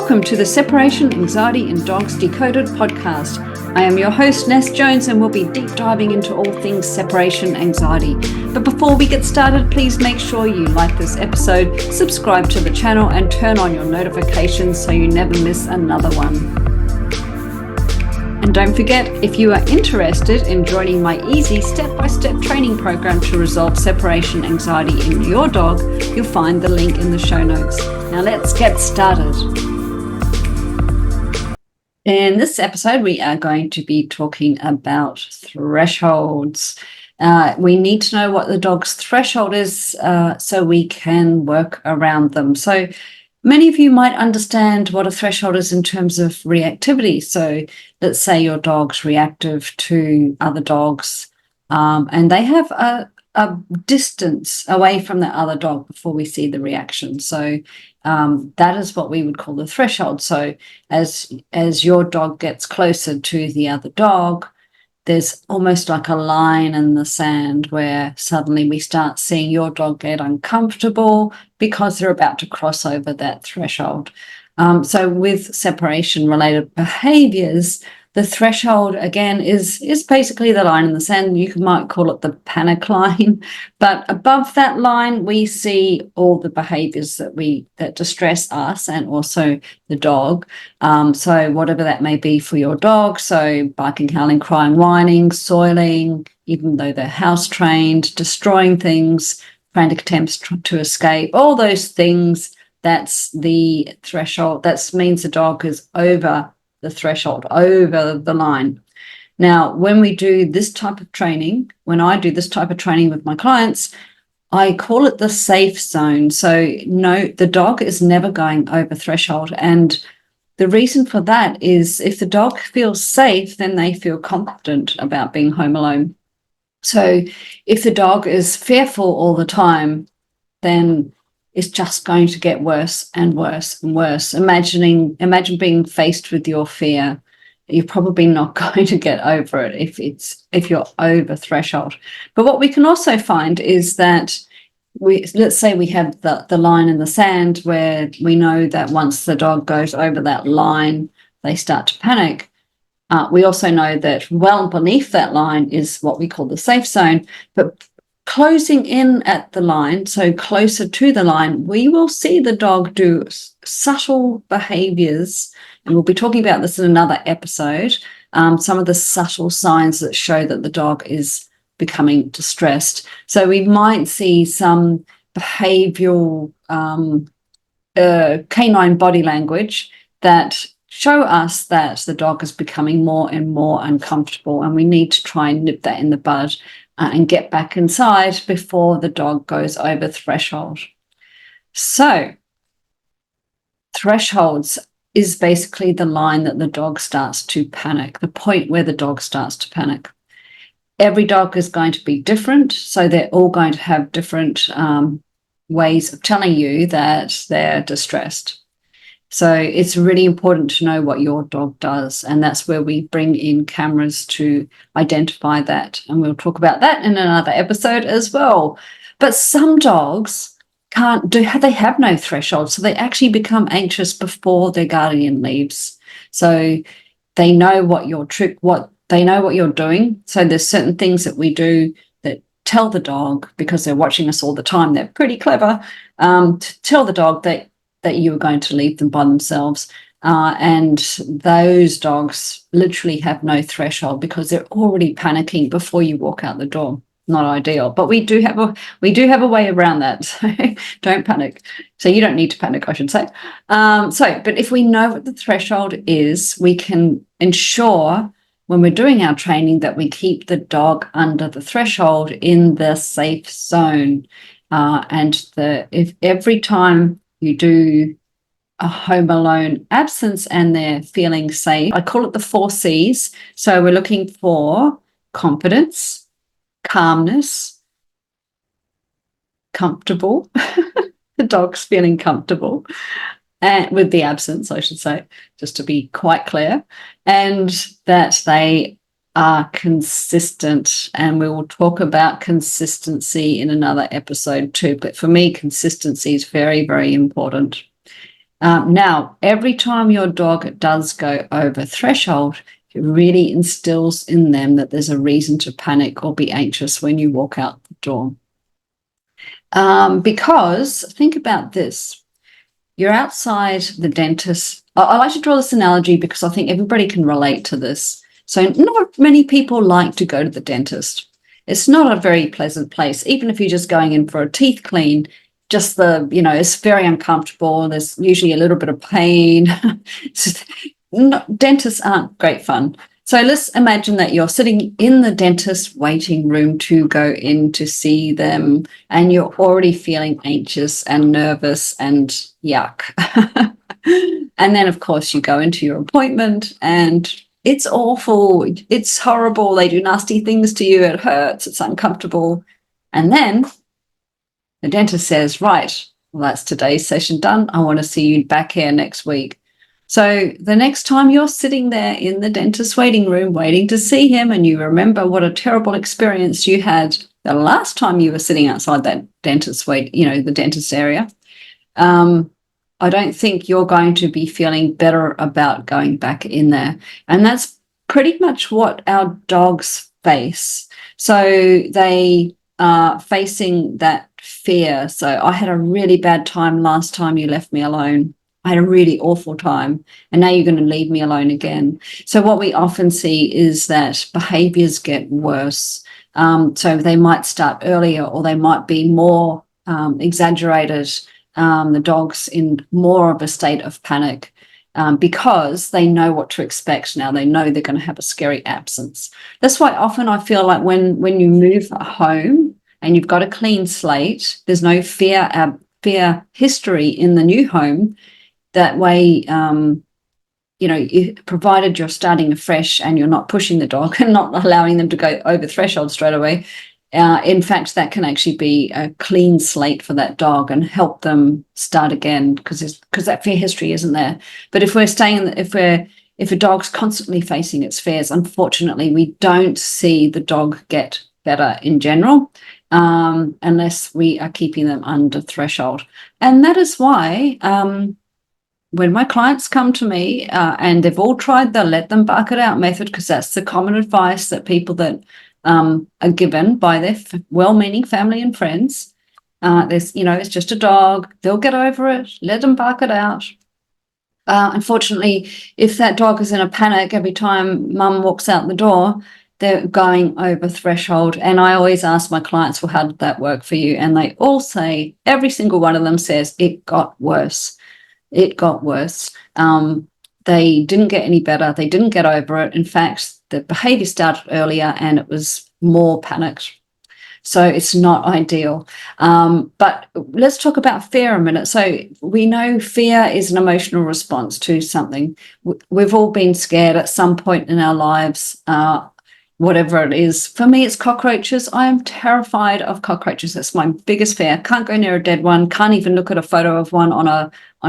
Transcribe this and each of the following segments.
Welcome to the Separation Anxiety in Dogs Decoded podcast. I am your host, Ness Jones, and we'll be deep diving into all things separation anxiety. But before we get started, please make sure you like this episode, subscribe to the channel, and turn on your notifications so you never miss another one. And don't forget, if you are interested in joining my easy step-by-step training program to resolve separation anxiety in your dog, you'll find the link in the show notes. Now let's get started. In this episode, we are going to be talking about thresholds. We need to know what the dog's threshold is so we can work around them. So many of you might understand what a threshold is in terms of reactivity. So let's say your dog's reactive to other dogs and they have a distance away from the other dog before we see the reaction. So that is what we would call the threshold. So as your dog gets closer to the other dog, there's almost like a line in the sand where suddenly we start seeing your dog get uncomfortable because they're about to cross over that threshold. So with separation-related behaviors, the threshold, again, is basically the line in the sand. You might call it the panic line. But above that line, we see all the behaviors that distress us and also the dog. So whatever that may be for your dog, so barking, howling, crying, whining, soiling, even though they're house trained, destroying things, frantic attempts to escape, all those things, that's the threshold. That means the dog is over the threshold, over the line. Now, when we do this type of training, when I do this type of training with my clients, I call it the safe zone. So no, the dog is never going over threshold. And the reason for that is if the dog feels safe, then they feel confident about being home alone. So if the dog is fearful all the time, then it's just going to get worse and worse and worse. Imagine being faced with your fear. You're probably not going to get over it if you're over threshold. But what we can also find is that let's say we have the line in the sand where we know that once the dog goes over that line, they start to panic. We also know that well beneath that line is what we call the safe zone, but closing in at the line, so closer to the line, we will see the dog do subtle behaviors, and we'll be talking about this in another episode, some of the subtle signs that show that the dog is becoming distressed. So we might see some behavioral canine body language that show us that the dog is becoming more and more uncomfortable, and we need to try and nip that in the bud and get back inside before the dog goes over threshold. So thresholds is basically the line that the dog starts to panic, the point where the dog starts to panic. Every dog is going to be different, so they're all going to have different ways of telling you that they're distressed. So it's really important to know what your dog does, and that's where we bring in cameras to identify that, and we'll talk about that in another episode as well. But some dogs they have no threshold, so they actually become anxious before their guardian leaves. So they know what you're doing. So there's certain things that we do that tell the dog, because they're watching us all the time, they're pretty clever, to tell the dog that you are going to leave them by themselves. And those dogs literally have no threshold because they're already panicking before you walk out the door. Not ideal, but we do have a way around that. So don't panic. So you don't need to panic, I should say. But if we know what the threshold is, we can ensure when we're doing our training that we keep the dog under the threshold in the safe zone. If every time you do a home alone absence and they're feeling safe, I call it the 4 C's. So we're looking for confidence, calmness, comfortable. The dog's feeling comfortable, and with the absence, I should say, just to be quite clear, and that they are consistent. And we will talk about consistency in another episode too. But for me, consistency is very, very important. Now, every time your dog does go over threshold, it really instills in them that there's a reason to panic or be anxious when you walk out the door. Because think about this. You're outside the dentist. I like to draw this analogy because I think everybody can relate to this. So not many people like to go to the dentist. It's not a very pleasant place, even if you're just going in for a teeth clean. Just it's very uncomfortable. There's usually a little bit of pain. Dentists aren't great fun. So let's imagine that you're sitting in the dentist waiting room to go in to see them, and you're already feeling anxious and nervous and yuck. And then, of course, you go into your appointment and it's awful. It's horrible. They do nasty things to you. It hurts. It's uncomfortable. And then the dentist says, right, well, that's today's session done. I want to see you back here next week. So the next time you're sitting there in the dentist waiting room waiting to see him, and you remember what a terrible experience you had the last time you were sitting outside that dentist the dentist area, I don't think you're going to be feeling better about going back in there. And that's pretty much what our dogs face. So they are facing that fear. So I had a really bad time last time you left me alone. I had a really awful time, and now you're going to leave me alone again. So what we often see is that behaviors get worse. So they might start earlier, or they might be more exaggerated. The dog's in more of a state of panic because they know what to expect now. They know they're going to have a scary absence. That's why often I feel like when you move home and you've got a clean slate, there's no fear history in the new home. That way, provided you're starting afresh and you're not pushing the dog and not allowing them to go over threshold straight away, in fact, that can actually be a clean slate for that dog and help them start again because that fear history isn't there. But if a dog's constantly facing its fears, unfortunately, we don't see the dog get better in general unless we are keeping them under threshold. And that is why when my clients come to me and they've all tried the let them bark it out method, because that's the common advice that people that are given by their well-meaning family and friends. It's just a dog. They'll get over it. Let them bark it out. Unfortunately, if that dog is in a panic every time mum walks out the door, they're going over threshold. And I always ask my clients, well, how did that work for you? And they all say, every single one of them says, it got worse. It got worse. They didn't get any better. They didn't get over it. In fact, the behavior started earlier and it was more panicked. So it's not ideal. But let's talk about fear a minute. So we know fear is an emotional response to something. We've all been scared at some point in our lives, whatever it is. For me, it's cockroaches. I am terrified of cockroaches. That's my biggest fear. Can't go near a dead one. Can't even look at a photo of one on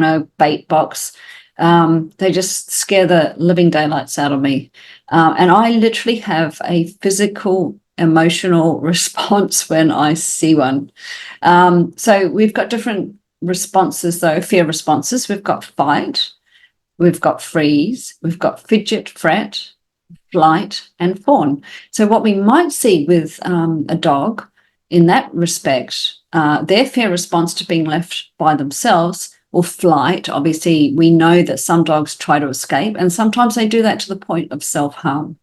a bait box. They just scare the living daylights out of me. And I literally have a physical, emotional response when I see one. So we've got different responses, though, fear responses. We've got fight, we've got freeze, we've got fidget, fret, flight, and fawn. So what we might see with a dog in that respect, their fear response to being left by themselves or flight. Obviously, we know that some dogs try to escape, and sometimes they do that to the point of self-harm.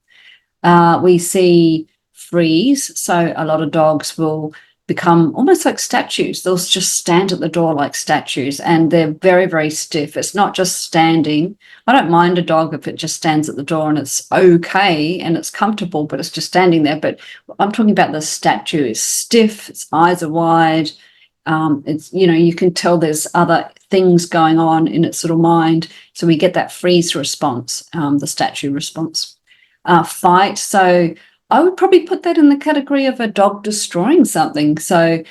We see freeze. So a lot of dogs will become almost like statues. They'll just stand at the door like statues, and they're very, very stiff. It's not just standing. I don't mind a dog if it just stands at the door and it's okay and it's comfortable, but it's just standing there. But I'm talking about the statue. It's stiff. Its eyes are wide. You can tell there's other things going on in its little mind. So we get that freeze response, the statue response. Fight. So I would probably put that in the category of a dog destroying something. So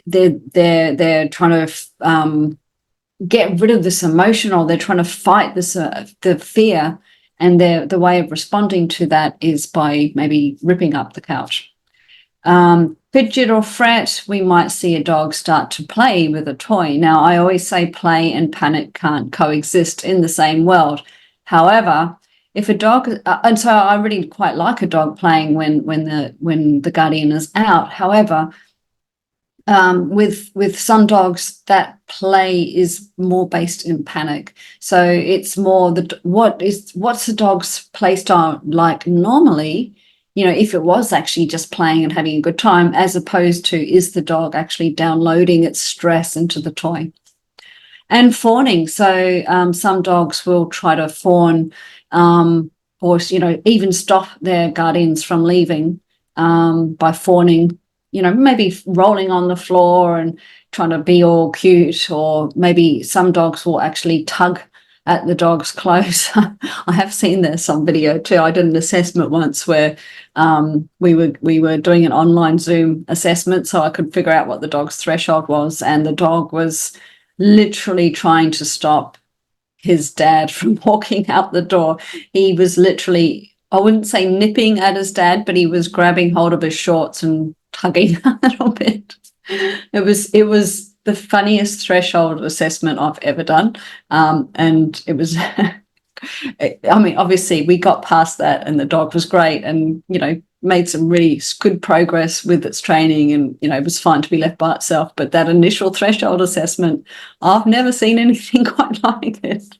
they're trying to get rid of this emotion, or they're trying to fight this the fear, and the way of responding to that is by maybe ripping up the couch. fidget or fret, we might see a dog start to play with a toy. Now, I always say play and panic can't coexist in the same world. However, if a dog, and so I really quite like a dog playing when the guardian is out. However, with some dogs, that play is more based in panic. So it's more what's the dog's play style like normally, if it was actually just playing and having a good time, as opposed to is the dog actually downloading its stress into the toy. And fawning. So some dogs will try to fawn, or even stop their guardians from leaving by fawning, maybe rolling on the floor and trying to be all cute, or maybe some dogs will actually tug at the dog's clothes. I have seen this on video too. I did an assessment once where we were doing an online Zoom assessment, so I could figure out what the dog's threshold was, and the dog was literally trying to stop his dad from walking out the door. He was literally, I wouldn't say nipping at his dad, but he was grabbing hold of his shorts and tugging a little bit. It was the funniest threshold assessment I've ever done. And it was, I mean, obviously we got past that and the dog was great and, made some really good progress with its training, and, it was fine to be left by itself. But that initial threshold assessment, I've never seen anything quite like it.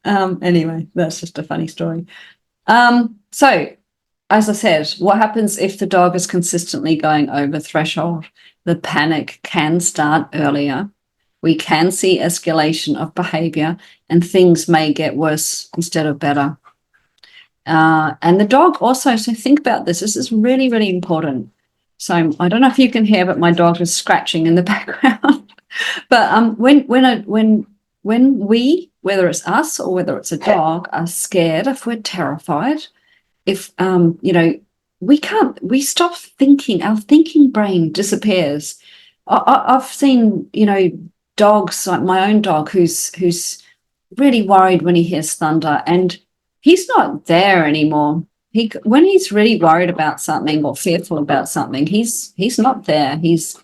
Anyway, that's just a funny story. So, as I said, what happens if the dog is consistently going over threshold? The panic can start earlier. We can see escalation of behavior, and things may get worse instead of better. And the dog also, so think about this. This is really, really important. So I don't know if you can hear, but my dog is scratching in the background. But when we, whether it's us or whether it's a dog, are scared, if we're terrified, if we stop thinking, our thinking brain disappears. I've seen dogs, like my own dog, who's really worried when he hears thunder, and he's not there anymore. When he's really worried about something or fearful about something, he's not there. His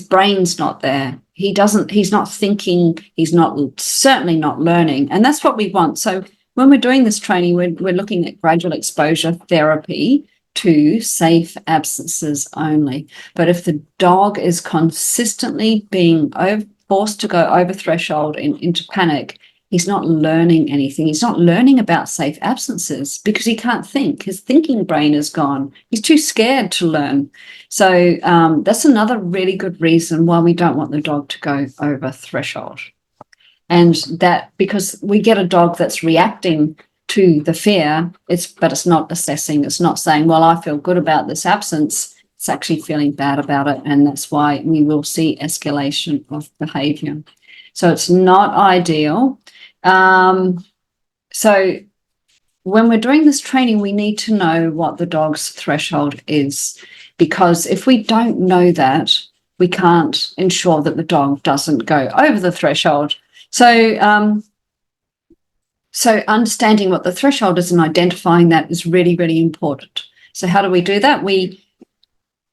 brain's not there. He's not thinking. He's certainly not learning, and that's what we want. So when we're doing this training, we're looking at gradual exposure therapy to safe absences only. But if the dog is consistently being forced to go over threshold into panic, he's not learning anything. He's not learning about safe absences because he can't think. His thinking brain is gone. He's too scared to learn. So that's another really good reason why we don't want the dog to go over threshold. And that because we get a dog that's reacting to the fear, but it's not assessing. It's not saying, well, I feel good about this absence. It's actually feeling bad about it. And that's why we will see escalation of behavior. So it's not ideal. So when we're doing this training, we need to know what the dog's threshold is, because if we don't know that, we can't ensure that the dog doesn't go over the threshold. So understanding what the threshold is and identifying that is really, really important. So how do we do that?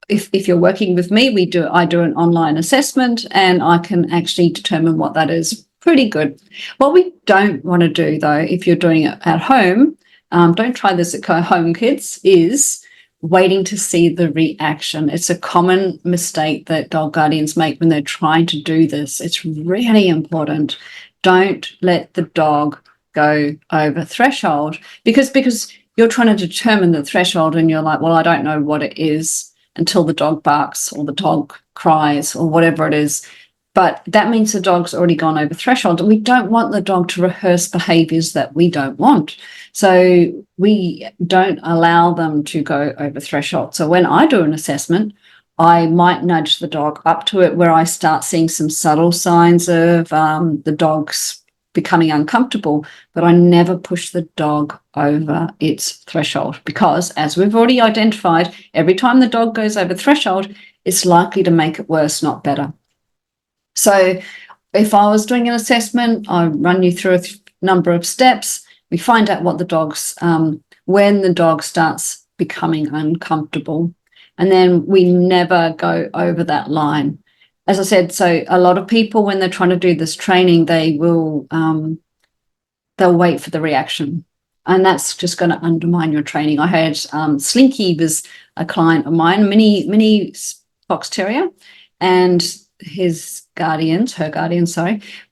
If you're working with me, I do an online assessment, and I can actually determine what that is pretty good. What we don't want to do, though, if you're doing it at home, don't try this at home, kids, is waiting to see the reaction. It's a common mistake that dog guardians make when they're trying to do this. It's really important. Don't let the dog go over threshold because you're trying to determine the threshold and you're like, well, I don't know what it is until the dog barks or the dog cries or whatever it is. But that means the dog's already gone over threshold, and we don't want the dog to rehearse behaviors that we don't want. So we don't allow them to go over threshold. So when I do an assessment, I might nudge the dog up to it where I start seeing some subtle signs of the dog's becoming uncomfortable, but I never push the dog over its threshold because, as we've already identified, every time the dog goes over threshold, it's likely to make it worse, not better. So if I was doing an assessment, I run you through a number of steps. We find out what the dog's, when the dog starts becoming uncomfortable. And then we never go over that line. As I said, so a lot of people, when they're trying to do this training, they'll wait for the reaction. And that's just going to undermine your training. I had Slinky was a client of mine, mini fox terrier, and her guardians,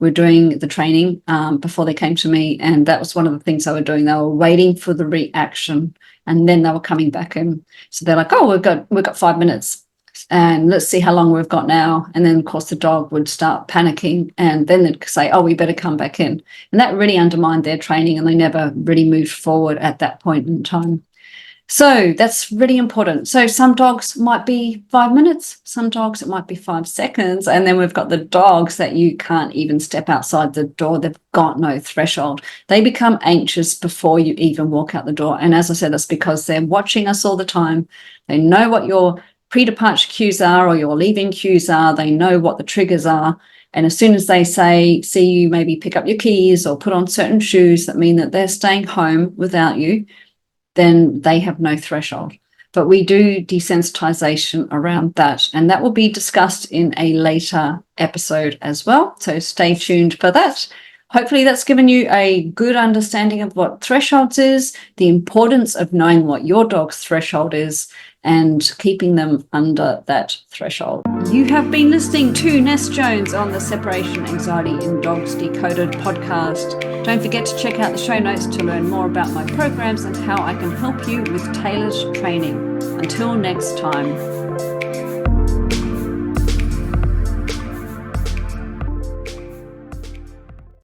were doing the training before they came to me. And that was one of the things they were doing. They were waiting for the reaction, and then they were coming back in. So they're like, oh, we've got 5 minutes. And let's see how long we've got now. And then, of course, the dog would start panicking, and then they'd say, oh, we better come back in. And that really undermined their training, and they never really moved forward at that point in time. So that's really important. So some dogs might be 5 minutes, some dogs it might be 5 seconds. And then we've got the dogs that you can't even step outside the door. They've got no threshold. They become anxious before you even walk out the door. And as I said, that's because they're watching us all the time. They know what your pre-departure cues are or your leaving cues are. They know what the triggers are. And as soon as they see you maybe pick up your keys or put on certain shoes that mean that they're staying home without you, then they have no threshold. But we do desensitization around that, and that will be discussed in a later episode as well. So stay tuned for that. Hopefully that's given you a good understanding of what thresholds is, the importance of knowing what your dog's threshold is, and keeping them under that threshold. You have been listening to Ness Jones on the Separation Anxiety in Dogs Decoded podcast. Don't forget to check out the show notes to learn more about my programs and how I can help you with tailored training. Until next time.